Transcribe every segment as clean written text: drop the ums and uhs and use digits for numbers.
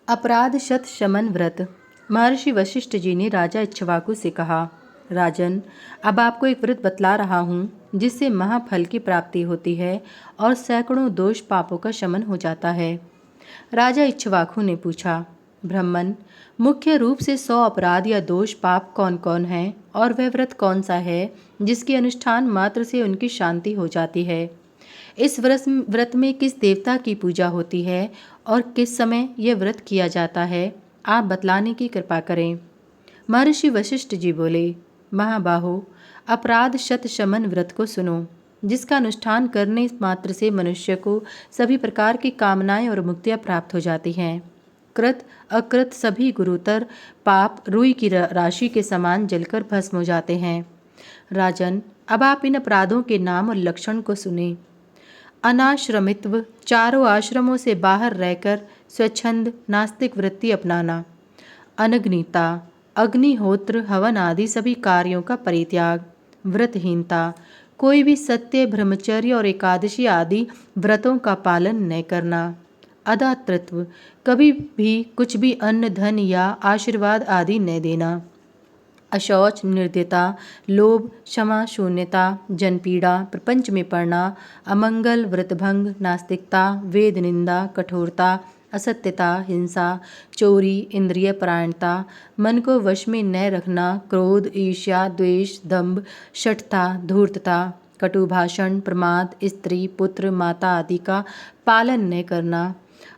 अपराध शत शमन व्रत। महर्षि वशिष्ठ जी ने राजा इक्ष्वाकु से कहा, राजन, अब आपको एक व्रत बतला रहा हूँ जिससे महाफल की प्राप्ति होती है और सैकड़ों दोष पापों का शमन हो जाता है। राजा इक्ष्वाकु ने पूछा, ब्राह्मण, मुख्य रूप से 100 अपराध या दोष पाप कौन कौन हैं और वह व्रत कौन सा है जिसके अनुष्ठान मात्र से उनकी शांति हो जाती है? इस व्रत में किस देवता की पूजा होती है और किस समय यह व्रत किया जाता है, आप बतलाने की कृपा करें। महर्षि वशिष्ठ जी बोले, महाबाहो, अपराध शत शमन व्रत को सुनो, जिसका अनुष्ठान करने मात्र से मनुष्य को सभी प्रकार की कामनाएं और मुक्तियां प्राप्त हो जाती हैं। कृत अकृत सभी गुरुतर पाप रुई की राशि के समान जलकर भस्म हो जाते हैं। राजन, अब आप इन अपराधों के नाम और लक्षण को सुने। अनाश्रमित्व, चारों आश्रमों से बाहर रहकर स्वच्छंद नास्तिक वृत्ति अपनाना। अनग्निता, अग्निहोत्र हवन आदि सभी कार्यों का परित्याग। व्रतहीनता, कोई भी सत्य, ब्रह्मचर्य और एकादशी आदि व्रतों का पालन न करना। अदातृत्व, कभी भी कुछ भी अन्न, धन या आशीर्वाद आदि न देना। अशौच, निर्दयता, लोभ, क्षमा शून्यता, जनपीड़ा, प्रपंच में पड़ना, अमंगल, व्रतभंग, नास्तिकता, वेद निंदा, कठोरता, असत्यता, हिंसा, चोरी, इंद्रिय परायणता, मन को वश में न रखना, क्रोध, ईर्ष्या, द्वेष, दंभ, शठता, धूर्तता, कटु भाषण, प्रमाद, स्त्री, पुत्र, माता आदि का पालन न करना,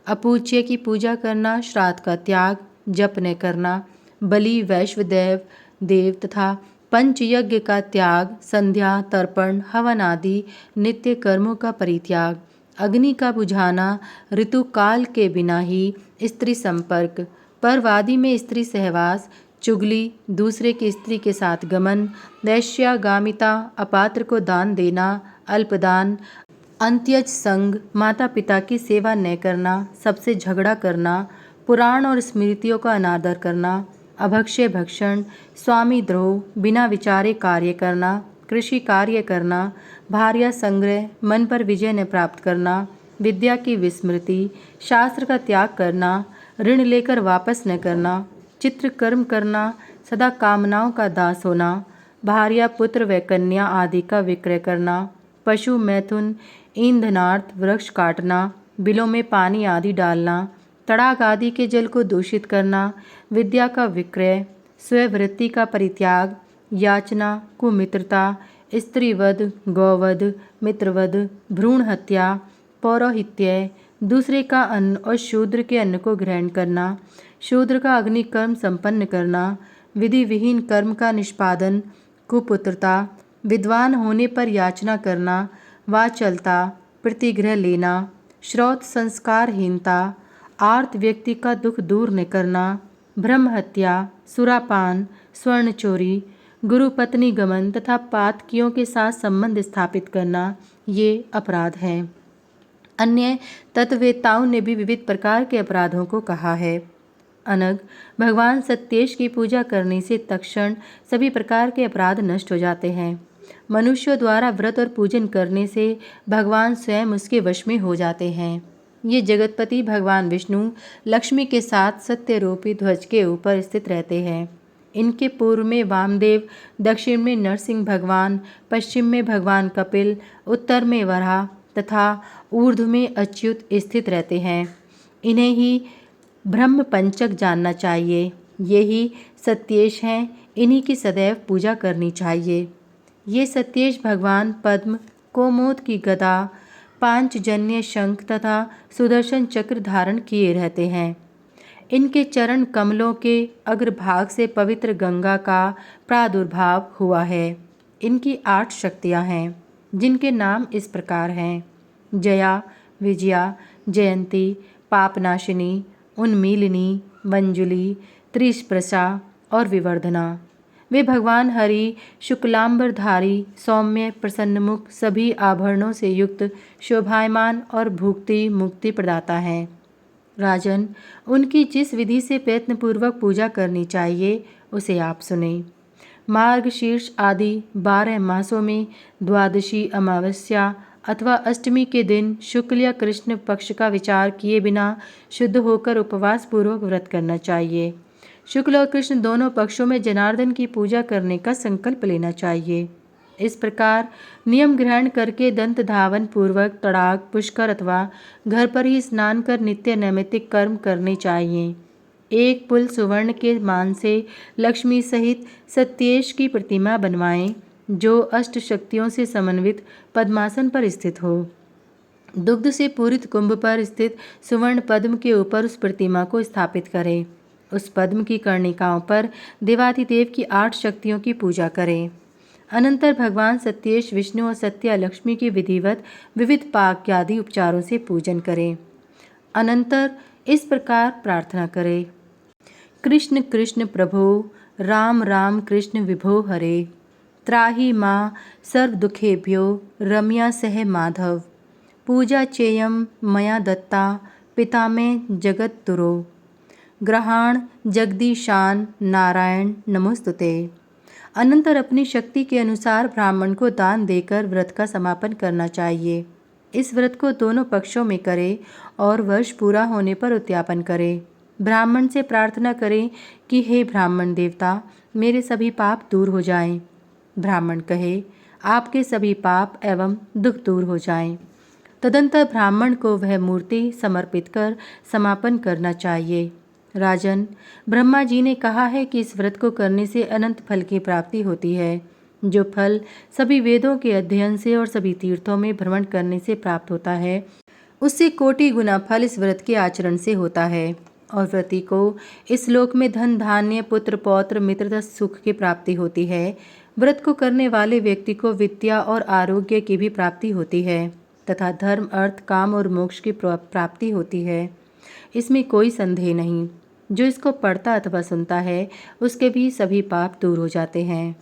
अपूज्य की पूजा करना, श्राद्ध का त्याग, जप न करना, बलि, वैश्वदेव देव तथा पंचयज्ञ का त्याग, संध्या, तर्पण, हवन आदि नित्य कर्मों का परित्याग, अग्नि का बुझाना, ऋतु काल के बिना ही स्त्री संपर्क, परवादी में स्त्री सहवास, चुगली, दूसरे की स्त्री के साथ गमन, वैश्यागामिता, अपात्र को दान देना, अल्पदान, अंत्यज संग, माता पिता की सेवा न करना, सबसे झगड़ा करना, पुराण और स्मृतियों का अनादर करना, अभक्ष्य भक्षण, स्वामी द्रोह, बिना विचारे कार्य करना, कृषि कार्य करना, भार्या संग्रह, मन पर विजय न प्राप्त करना, विद्या की विस्मृति, शास्त्र का त्याग करना, ऋण लेकर वापस न करना, चित्रकर्म करना, सदा कामनाओं का दास होना, भार्या, पुत्र व कन्या आदि का विक्रय करना, पशु मैथुन, ईंधनार्थ वृक्ष काटना, बिलों में पानी आदि डालना, तड़ाक आदि के जल को दूषित करना, विद्या का विक्रय, स्ववृत्ति का परित्याग, याचना, कुमित्रता, स्त्रीवध, गौवध, मित्रवध, भ्रूण हत्या, पौरोहित्य, दूसरे का अन्न और शूद्र के अन्न को ग्रहण करना, शूद्र का अग्निकर्म संपन्न करना, विधि विहीन कर्म का निष्पादन, कुपुत्रता, विद्वान होने पर याचना करना, वाचलता, प्रतिग्रह लेना, श्रौत संस्कारहीनता, आर्त व्यक्ति का दुख दूर न करना, ब्रह्म हत्या, सुरापान, स्वर्ण चोरी, गुरु पत्नी गमन तथा पातकियों के साथ संबंध स्थापित करना, ये अपराध हैं। अन्य तत्ववेत्ताओं ने भी विविध प्रकार के अपराधों को कहा है। अनग, भगवान सत्येश की पूजा करने से तत्क्षण सभी प्रकार के अपराध नष्ट हो जाते हैं। मनुष्यों द्वारा व्रत और पूजन करने से भगवान स्वयं उसके वश में हो जाते हैं। ये जगतपति भगवान विष्णु लक्ष्मी के साथ सत्य रूपी ध्वज के ऊपर स्थित रहते हैं। इनके पूर्व में वामदेव, दक्षिण में नरसिंह भगवान, पश्चिम में भगवान कपिल, उत्तर में वराह तथा ऊर्ध्व में अच्युत स्थित रहते हैं। इन्हें ही ब्रह्म पंचक जानना चाहिए। ये ही सत्येश हैं, इन्हीं की सदैव पूजा करनी चाहिए। ये सत्येश भगवान पद्म, कोमोद की गदा, पांचजन्य शंख तथा सुदर्शन चक्र धारण किए रहते हैं। इनके चरण कमलों के अग्रभाग से पवित्र गंगा का प्रादुर्भाव हुआ है। इनकी 8 शक्तियाँ हैं, जिनके नाम इस प्रकार हैं: जया, विजया, जयंती, पापनाशिनी, उन्मीलिनी, मंजुली, त्रिस्पृशा और विवर्धना। वे भगवान हरि शुक्लांबरधारी, सौम्य, प्रसन्नमुख, सभी आभरणों से युक्त, शोभायमान और भुक्ति मुक्ति प्रदाता हैं। राजन, उनकी जिस विधि से प्रयत्नपूर्वक पूजा करनी चाहिए उसे आप सुने। मार्गशीर्ष आदि 12 मासों में द्वादशी, अमावस्या, अथवा अष्टमी के दिन शुक्ल या कृष्ण पक्ष का विचार किए बिना शुद्ध होकर उपवास पूर्वक व्रत करना चाहिए। शुक्ल और कृष्ण दोनों पक्षों में जनार्दन की पूजा करने का संकल्प लेना चाहिए। इस प्रकार नियम ग्रहण करके दंत धावन पूर्वक तड़ाग, पुष्कर अथवा घर पर ही स्नान कर नित्य नैमित्तिक कर्म करने चाहिए। एक पुल सुवर्ण के मान से लक्ष्मी सहित सत्येश की प्रतिमा बनवाएं, जो अष्ट शक्तियों से समन्वित पद्मासन पर स्थित हो। दुग्ध से पूरित कुंभ पर स्थित सुवर्ण पद्म के ऊपर उस प्रतिमा को स्थापित करें। उस पद्म की कर्णिकाओं पर देवाधिदेव की 8 शक्तियों की पूजा करें। अनंतर भगवान सत्येश, विष्णु और सत्या लक्ष्मी की विधिवत विविध पाक आदि उपचारों से पूजन करें। अनंतर इस प्रकार प्रार्थना करें। कृष्ण कृष्ण प्रभो, राम राम कृष्ण विभो हरे, त्राहि मां सर्व दुखेभ्यो रम्या सह माधव, पूजा चेयम मया दत्ता पिता में जगततुरो, ग्रहाण जगदीशान नारायण नमोस्तुते। अनंतर अपनी शक्ति के अनुसार ब्राह्मण को दान देकर व्रत का समापन करना चाहिए। इस व्रत को दोनों पक्षों में करें और वर्ष पूरा होने पर उद्यापन करें। ब्राह्मण से प्रार्थना करें कि हे ब्राह्मण देवता, मेरे सभी पाप दूर हो जाएं। ब्राह्मण कहे, आपके सभी पाप एवं दुख दूर हो जाएं। तदंतर ब्राह्मण को वह मूर्ति समर्पित कर समापन करना चाहिए। राजन, ब्रह्मा जी ने कहा है कि इस व्रत को करने से अनंत फल की प्राप्ति होती है, जो फल सभी वेदों के अध्ययन से और सभी तीर्थों में भ्रमण करने से प्राप्त होता है, उससे कोटि गुना फल इस व्रत के आचरण से होता है। और व्रती को इस लोक में धन धान्य, पुत्र पौत्र, मित्रता, सुख की प्राप्ति होती है। व्रत को करने वाले व्यक्ति को विद्या और आरोग्य की भी प्राप्ति होती है तथा धर्म, अर्थ, काम और मोक्ष की प्राप्ति होती है। इसमें कोई संदेह नहीं। जो इसको पढ़ता अथवा सुनता है, उसके भी सभी पाप दूर हो जाते हैं।